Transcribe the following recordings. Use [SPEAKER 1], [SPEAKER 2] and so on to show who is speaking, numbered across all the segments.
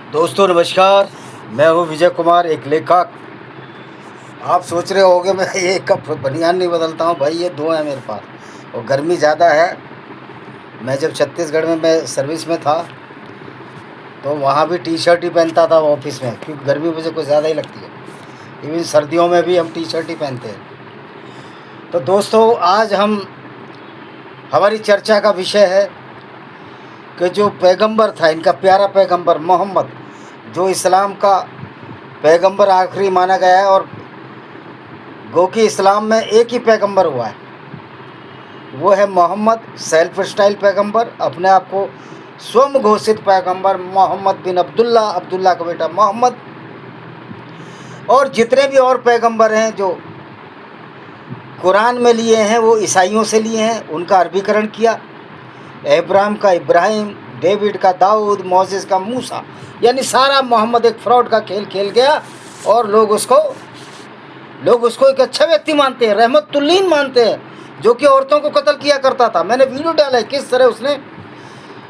[SPEAKER 1] दोस्तों नमस्कार। मैं हूं विजय कुमार, एक लेखक। आप सोच रहे होंगे मैं एक कप बनियान नहीं बदलता हूं। भाई ये दो है मेरे पास और गर्मी ज़्यादा है। मैं जब छत्तीसगढ़ में मैं सर्विस में था तो वहाँ भी टी शर्ट ही पहनता था ऑफिस में, क्योंकि गर्मी मुझे कुछ ज़्यादा ही लगती है। इवन सर्दियों में भी हम टी शर्ट ही पहनते हैं। तो दोस्तों आज हमारी चर्चा का विषय है कि जो पैगंबर था, इनका प्यारा पैगंबर मोहम्मद, जो इस्लाम का पैगंबर आखिरी माना गया है, और गो कि इस्लाम में एक ही पैगंबर हुआ है, वो है मोहम्मद। सेल्फ स्टाइल पैगंबर, अपने आप को स्वयं घोषित पैगंबर मोहम्मद बिन अब्दुल्ला, अब्दुल्ला का बेटा मोहम्मद। और जितने भी और पैगंबर हैं जो कुरान में लिए हैं वो ईसाइयों से लिए हैं, उनका अरबीकरण किया। इब्राहिम का इब्राहिम, डेविड का दाऊद, मोसेस का मूसा, यानी सारा मोहम्मद एक फ्रॉड का खेल खेल गया। और लोग उसको एक अच्छा व्यक्ति मानते हैं, रहमतुल्लीन मानते हैं, जो कि औरतों को कत्ल किया करता था। मैंने वीडियो डाला है किस तरह उसने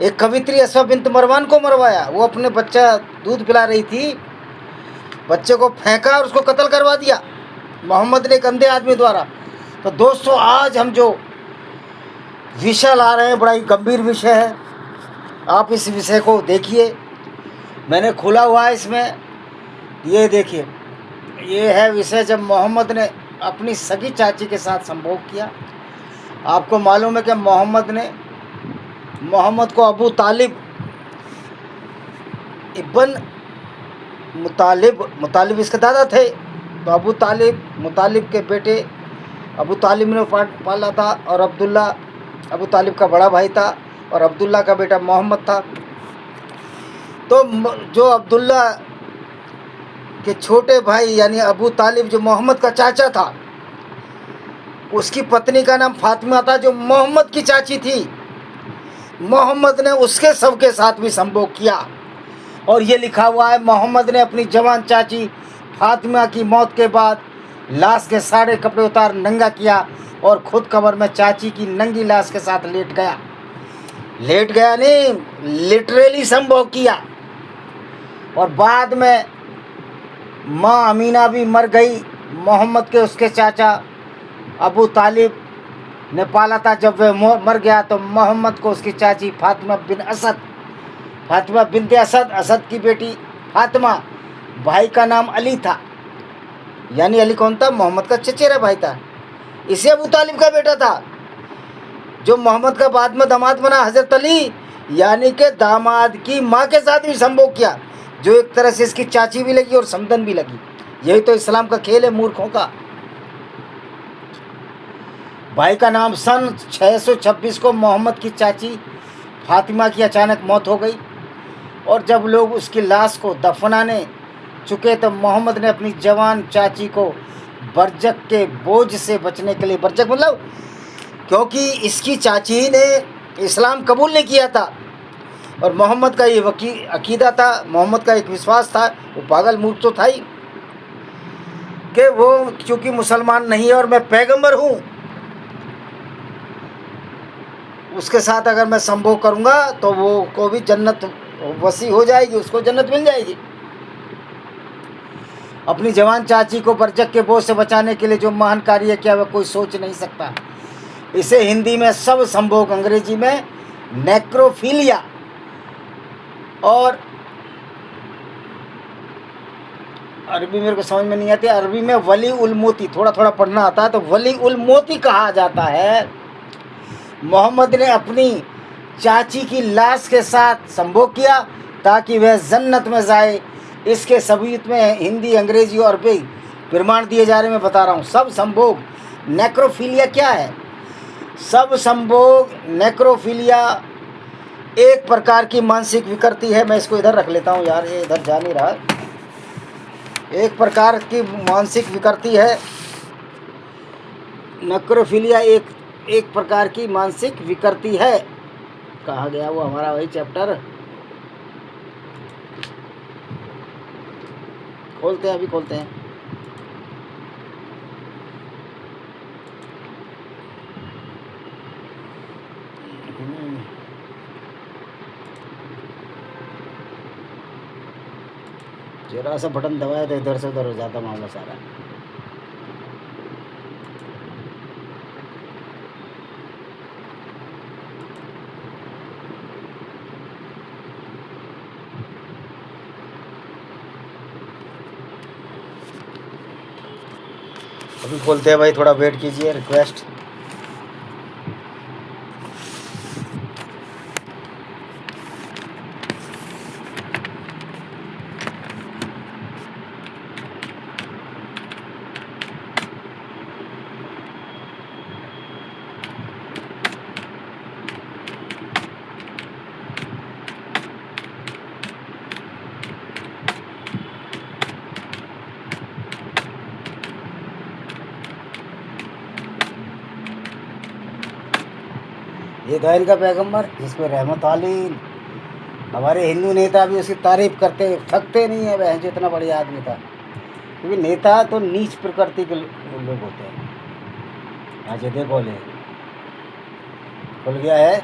[SPEAKER 1] एक कवित्री असमा बिन्त मरवान को मरवाया। वो अपने बच्चा दूध पिला रही थी, बच्चे को फेंका और उसको कत्ल करवा दिया मोहम्मद ने, एक अंधे आदमी द्वारा। तो दोस्तों आज हम जो विषय ला रहे हैं बड़ा ही गंभीर विषय है। आप इस विषय को देखिए, मैंने खोला हुआ है इसमें, ये देखिए। ये है विषय जब मोहम्मद ने अपनी सगी चाची के साथ संभोग किया। आपको मालूम है कि मोहम्मद को अबू तालिब इब्न मुतालिब इसके दादा थे। तो मुतालिब के बेटे अबू तालिब ने पाला था, और अब्दुल्ला अबू तालिब का बड़ा भाई था, और अब्दुल्ला का बेटा मोहम्मद था। तो जो अब्दुल्ला के छोटे भाई यानी अबू तालिब, जो मोहम्मद का चाचा था, उसकी पत्नी का नाम फातिमा था, जो मोहम्मद की चाची थी। मोहम्मद ने उसके सबके साथ भी संभोग किया। और ये लिखा हुआ है, मोहम्मद ने अपनी जवान चाची फातिमा की मौत के बाद लाश के सारे कपड़े उतार नंगा किया और खुद कब्र में चाची की नंगी लाश के साथ लेट गया नहीं, लिटरली संभोग किया। और बाद में माँ अमीना भी मर गई। मोहम्मद के उसके चाचा अबू तालिब ने पाला था। जब वह मर गया तो मोहम्मद को उसकी चाची फातिमा बिनते असद की बेटी फातिमा, भाई का नाम अली था। यानी अली कौन था? मोहम्मद का चचेरा भाई था। इसे अबू तालिब का बेटा था, जो मोहम्मद का बाद में दामाद बना, हजरत अली, यानी के दामाद की माँ के साथ भी संभोग किया, जो एक तरह से इसकी चाची भी लगी और समधन भी लगी। यही तो इस्लाम का खेल है मूर्खों का। भाई का नाम सन 626 को मोहम्मद की चाची फातिमा की अचानक मौत हो गई। और जब लोग उसकी लाश को दफनाने चुके तो मोहम्मद ने अपनी जवान चाची को बरजक के बोझ से बचने के लिए, बरजक मतलब क्योंकि इसकी चाची ने इस्लाम कबूल नहीं किया था, और मोहम्मद का ये अकीदा था, मोहम्मद का एक विश्वास था, वो पागल मूर्ख तो था ही, कि वो क्योंकि मुसलमान नहीं है और मैं पैगंबर हूँ, उसके साथ अगर मैं संभोग करूँगा तो वो को भी जन्नत वसी हो जाएगी, उसको जन्नत मिल जाएगी। अपनी जवान चाची को बरजक के बोझ से बचाने के लिए जो महान कार्य किया वह कोई सोच नहीं सकता। इसे हिंदी में सब संभोग, अंग्रेजी में नेक्रोफिलिया, और अरबी मेरे को समझ में नहीं आती, अरबी में वली उल मोती, थोड़ा थोड़ा पढ़ना आता है, तो वली उल मोती कहा जाता है। मोहम्मद ने अपनी चाची की लाश के साथ संभोग किया ताकि वह जन्नत में जाए। इसके सबूत में हिंदी, अंग्रेजी और अरबी प्रमाण दिए जा रहे, मैं बता रहा हूँ। सब संभोग, नेक्रोफिलिया क्या है? सब संभोग, नेक्रोफिलिया एक प्रकार की मानसिक विकृति है। मैं इसको इधर रख लेता हूँ यार, ये इधर जा नहीं रहा। एक प्रकार की मानसिक विकृति है नेक्रोफिलिया, एक प्रकार की मानसिक विकृति है। कहा गया वो हमारा वही चैप्टर, खोलते हैं, अभी खोलते हैं। जरा सा बटन दबाया तो इधर से उधर हो जाता मामला सारा। अभी खोलते हैं भाई, थोड़ा वेट कीजिए, रिक्वेस्ट। ये था इनका पैगंबर जिसपे रहमत आलीन। हमारे हिंदू नेता भी उसकी तारीफ करते थकते नहीं है, वह जितना बढ़िया आदमी था। क्योंकि नेता तो नीच प्रकृति के लोग होते हैं। आज ये देखो ले खुल गया है।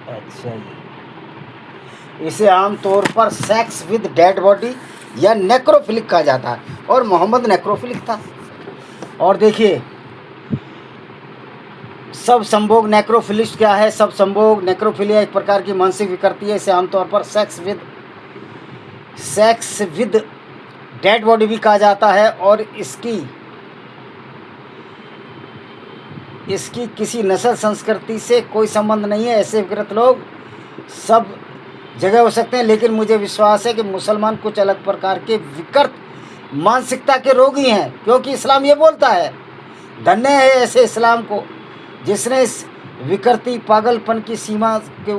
[SPEAKER 1] अच्छा जी, इसे आमतौर पर सेक्स विद डेड बॉडी या नेक्रोफिलिक कहा जाता है, और मोहम्मद नेक्रोफिलिक था। और देखिए सब संभोग नेक्रोफिलिस्ट क्या है? सब संभोग नेक्रोफिलिया एक प्रकार की मानसिक विकृति है। इसे आमतौर पर सेक्स विद डेड बॉडी भी कहा जाता है, और इसकी किसी नस्ल संस्कृति से कोई संबंध नहीं है। ऐसे विकृत लोग सब जगह हो सकते हैं, लेकिन मुझे विश्वास है कि मुसलमान कुछ अलग प्रकार के विकृत मानसिकता के रोगी हैं, क्योंकि इस्लाम ये बोलता है, धन्य है ऐसे इस्लाम को जिसने इस विकृति पागलपन की सीमा को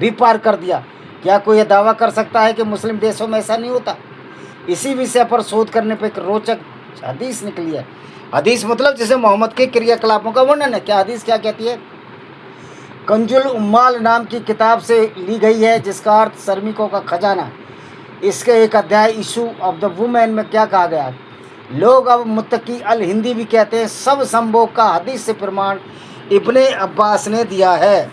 [SPEAKER 1] भी पार कर दिया। क्या कोई यह दावा कर सकता है कि मुस्लिम देशों में ऐसा नहीं होता? इसी विषय पर शोध करने पर एक रोचक हदीस निकली है। हदीस मतलब जिसे मोहम्मद के क्रियाकलापों का वर्णन है। क्या हदीस क्या कहती है? कंजुल उम्माल नाम की किताब से ली गई है, जिसका अर्थ श्रमिकों का खजाना। इसके एक अध्याय इशू ऑफ द वुमेन में क्या कहा गया? लोग अब मुत्तकी अल हिंदी भी कहते हैं। सब संभोग का हदीस से प्रमाण इब्ने अब्बास ने दिया है।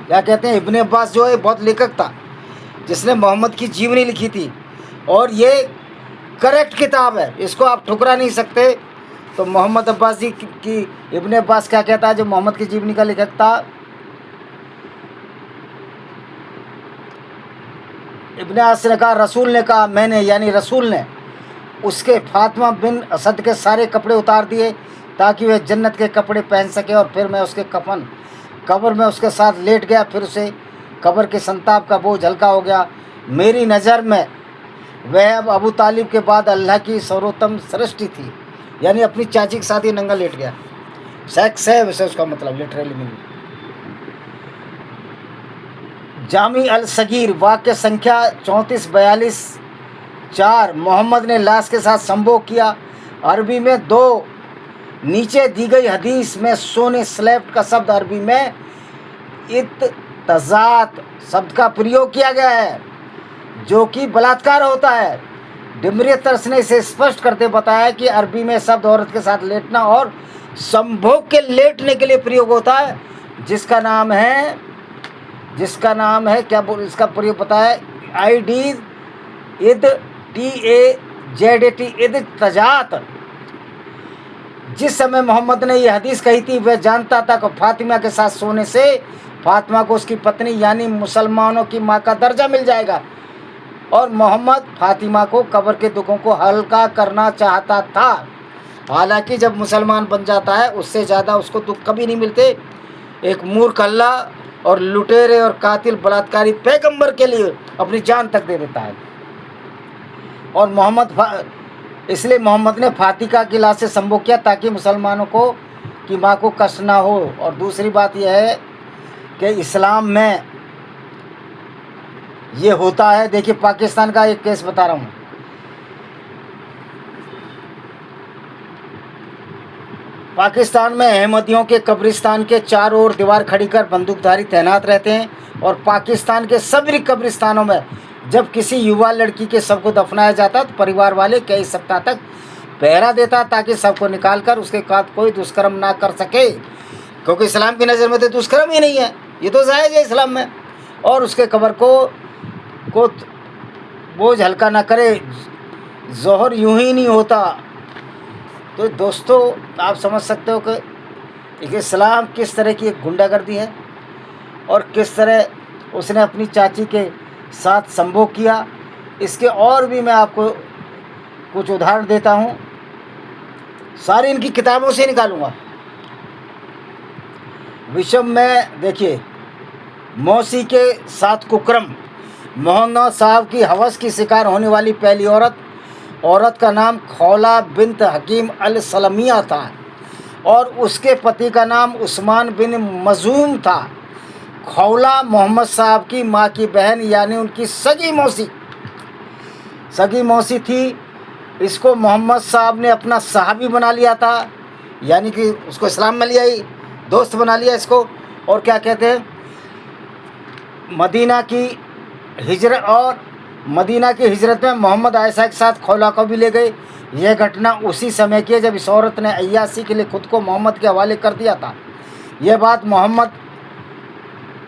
[SPEAKER 1] क्या कहते हैं? इब्ने अब्बास जो है बहुत लेखक था, जिसने मोहम्मद की जीवनी लिखी थी, और ये करेक्ट किताब है, इसको आप ठुकरा नहीं सकते। तो मोहम्मद अब्बास जी की इब्ने अब्बास क्या कहता है, जो मोहम्मद की जीवनी का लेखक था? इब्ने अब्बास ने कहा, रसूल ने कहा, मैंने यानी रसूल ने उसके फातिमा बिन असद के सारे कपड़े उतार दिए ताकि वह जन्नत के कपड़े पहन सके, और फिर मैं उसके कफन कब्र में उसके साथ लेट गया। फिर उसे कब्र के संताप का बोझ हल्का हो गया। मेरी नज़र में वह अब अबू तालिब के बाद अल्लाह की सर्वोत्तम सृष्टि थी। यानी अपनी चाची के साथ ही नंगा लेट गया। सेक्स है वैसे उसका मतलब लिटरली मीनिंग। जामी अल सगीर वाक्य संख्या 3442-4। मोहम्मद ने लाश के साथ संभोग किया। अरबी में 2 नीचे दी गई हदीस में सोने स्लेप्ट का शब्द अरबी में इत्तजात शब्द का प्रयोग किया गया है, जो कि बलात्कार होता है। डिमरी तरस ने इसे स्पष्ट करते बताया कि अरबी में शब्द औरत के साथ लेटना और संभोग के लेटने के लिए प्रयोग होता है, जिसका नाम है क्या बोल इसका प्रयोग बताया? इद तजात। जिस समय मोहम्मद ने यह हदीस कही थी, वह जानता था कि फातिमा के साथ सोने से फातिमा को उसकी पत्नी यानी मुसलमानों की माँ का दर्जा मिल जाएगा, और मोहम्मद फातिमा को कब्र के दुखों को हल्का करना चाहता था। हालांकि जब मुसलमान बन जाता है, उससे ज़्यादा उसको दुख कभी नहीं मिलते। एक मूर्ख अल्लाह और लुटेरे और कातिल बलात्कारी पैगंबर के लिए अपनी जान तक दे देता है। और इसलिए मोहम्मद ने फातिमा की लाश से संभोग किया ताकि मुसलमानों की माँ को कष्ट ना हो। और दूसरी बात यह है कि इस्लाम में ये होता है। देखिए पाकिस्तान का एक केस बता रहा हूँ। पाकिस्तान में अहमदियों के कब्रिस्तान के चारों ओर दीवार खड़ी कर बंदूकधारी तैनात रहते हैं, और पाकिस्तान के सभी कब्रिस्तानों में जब किसी युवा लड़की के शव को दफनाया जाता तो परिवार वाले कई सप्ताह तक पहरा देता ताकि शव को निकाल कर उसके साथ कोई दुष्कर्म ना कर सके, क्योंकि इस्लाम की नज़र में तो दुष्कर्म ही नहीं है, ये तो जायज़ है इस्लाम में। और उसके कब्र को को बोझ हल्का ना करे, ज़ोहर यूं ही नहीं होता। तो दोस्तों आप समझ सकते हो कि एक इस्लाम किस तरह की एक गुंडागर्दी है और किस तरह उसने अपनी चाची के साथ संभोग किया। इसके और भी मैं आपको कुछ उदाहरण देता हूँ, सारी इनकी किताबों से निकालूंगा। विषम में देखिए, मौसी के साथ कुकरम, मोहम्मद साहब की हवस की शिकार होने वाली पहली औरत का नाम खौला बिन्त हकीम अल सलमिया था और उसके पति का नाम उस्मान बिन मजूम था। खौला मोहम्मद साहब की माँ की बहन यानी उनकी सगी मौसी थी। इसको मोहम्मद साहब ने अपना सहाबी बना लिया था, यानी कि उसको इस्लाम में लिया ही, दोस्त बना लिया इसको। और क्या कहते हैं, मदीना की हिजरत में मोहम्मद आयशा के साथ खौला को भी ले गए। यह घटना उसी समय की है जब इस औरत ने अय्यासी के लिए खुद को मोहम्मद के हवाले कर दिया था। यह बात मोहम्मद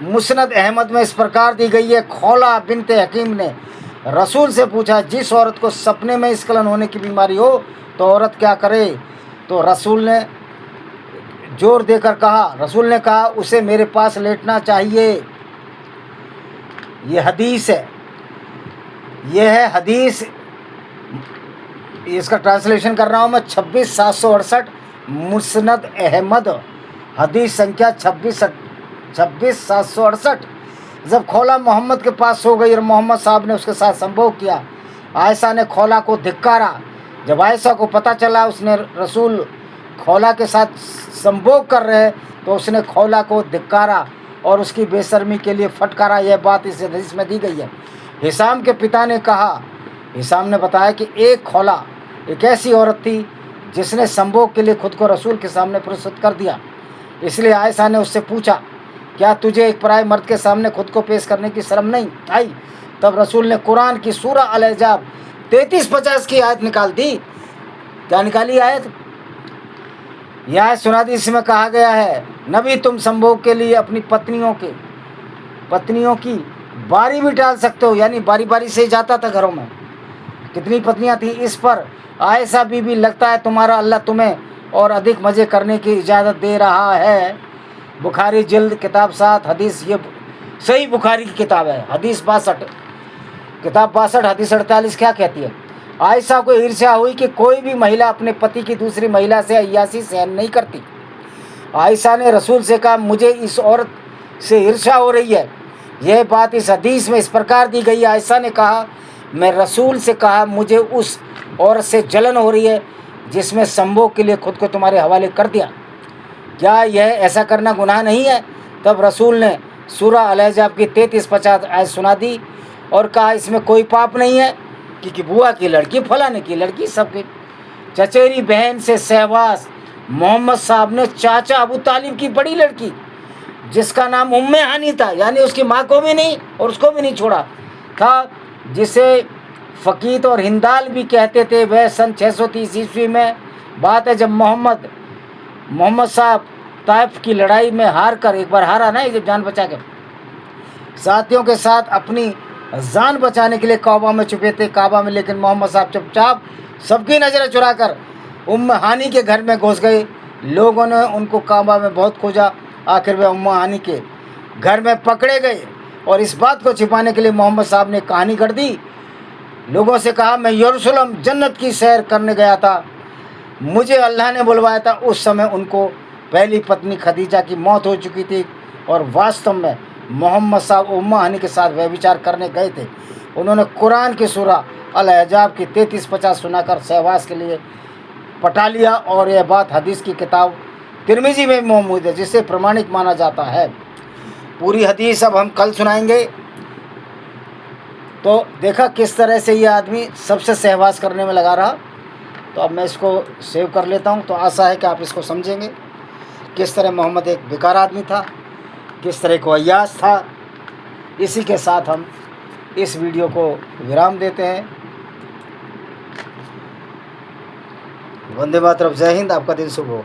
[SPEAKER 1] मुस्नद अहमद में इस प्रकार दी गई है। खौला बिन्त हकीम ने रसूल से पूछा, जिस औरत को सपने में स्खलन होने की बीमारी हो तो औरत क्या करे? तो रसूल ने जोर देकर कहा, उसे मेरे पास लेटना चाहिए। ये हदीस है, ये है हदीस, इसका ट्रांसलेशन कर रहा हूँ मैं। 26,768 मुस्नद अहमद, हदीस संख्या 26,768। जब खौला मोहम्मद के पास हो गई और मोहम्मद साहब ने उसके साथ संभोग किया, आयशा ने खौला को धिक्कारा। जब आयशा को पता चला उसने रसूल खौला के साथ संभोग कर रहे तो उसने खौला को धिक्कारा और उसकी बेशर्मी के लिए फटकारा। यह बात इस हदीस में दी गई है। हिसाम के पिता ने कहा, हिसाम ने बताया कि एक खौला एक ऐसी औरत थी जिसने संभोग के लिए खुद को रसूल के सामने प्रस्तुत कर दिया। इसलिए आयशा ने उससे पूछा, क्या तुझे एक पराये मर्द के सामने खुद को पेश करने की शर्म नहीं आई? तब रसूल ने कुरान की सूरा अल-अहज़ाब 33-50 की आयत निकाल दी। क्या निकाली आयत? यह आयत सुना दी। इसमें कहा गया है, नबी तुम संभोग के लिए अपनी पत्नियों की बारी भी डाल सकते हो, यानी बारी बारी से जाता था घरों में। कितनी पत्नियां थी? इस पर आयशा बीबी, लगता है तुम्हारा अल्लाह तुम्हें और अधिक मज़े करने की इजाज़त दे रहा है। बुखारी जिल्द किताब 7 हदीस, ये सही बुखारी की किताब है, हदीस 62, किताब 62 हदीस 48 क्या कहती है? आयशा को ईर्ष्या हुई कि कोई भी महिला अपने पति की दूसरी महिला से अय्यासी सहन नहीं करती। आयशा ने रसूल से कहा, मुझे इस औरत से ईर्ष्या हो रही है। यह बात इस हदीस में इस प्रकार दी गई। आयशा ने कहा, मैं रसूल से कहा, मुझे उस औरत से जलन हो रही है जिसमें संभोग के लिए खुद को तुम्हारे हवाले कर दिया। क्या यह ऐसा करना गुनाह नहीं है? तब रसूल ने सूरा अल-अहज़ाब की 33-50 आयत सुना दी और कहा, इसमें कोई पाप नहीं है कि बुआ की लड़की, फलाने की लड़की, सबकी चचेरी बहन से सहवास। मोहम्मद साहब ने चाचा अबू तालिब की बड़ी लड़की जिसका नाम उम्मे हानी था, यानी उसकी माँ को भी नहीं और उसको भी नहीं छोड़ा था, जिसे फ़कीत और हिंदाल भी कहते थे। वह सन 630 ईस्वी में बात है जब मोहम्मद साहब ताइफ की लड़ाई में हार कर, एक बार हारा ना, जब जान बचा के साथियों के साथ अपनी जान बचाने के लिए काबा में छुपे थे। काबा में लेकिन मोहम्मद साहब चुपचाप सबकी नज़रें चुरा कर उम्मे हानी के घर में घुस गए। लोगों ने उनको काबा में बहुत खोजा, आखिर वे उम्मे हानी के घर में पकड़े गए और इस बात को छिपाने के लिए मोहम्मद साहब ने कहानी कर दी। लोगों से कहा, मैं यरूशलेम जन्नत की सैर करने गया था, मुझे अल्लाह ने बुलवाया था। उस समय उनको पहली पत्नी खदीजा की मौत हो चुकी थी और वास्तव में मोहम्मद साहब उम्मे हानी के साथ व्यभिचार करने गए थे। उन्होंने कुरान की सूरा अल-अहज़ाब की 33-50 सुनाकर सहवास के लिए पटा लिया और यह बात हदीस की किताब तिरमिज़ी में मौजूद है, जिसे प्रमाणिक माना जाता है। पूरी हदीस अब हम कल सुनाएंगे। तो देखा किस तरह से ये आदमी सबसे सहवास करने में लगा रहा। तो अब मैं इसको सेव कर लेता हूँ। तो आशा है कि आप इसको समझेंगे किस तरह मोहम्मद एक बेकार आदमी था, किस तरह को अय्यास था। इसी के साथ हम इस वीडियो को विराम देते हैं। वंदे मातरम, जय हिंद, आपका दिन शुभ हो।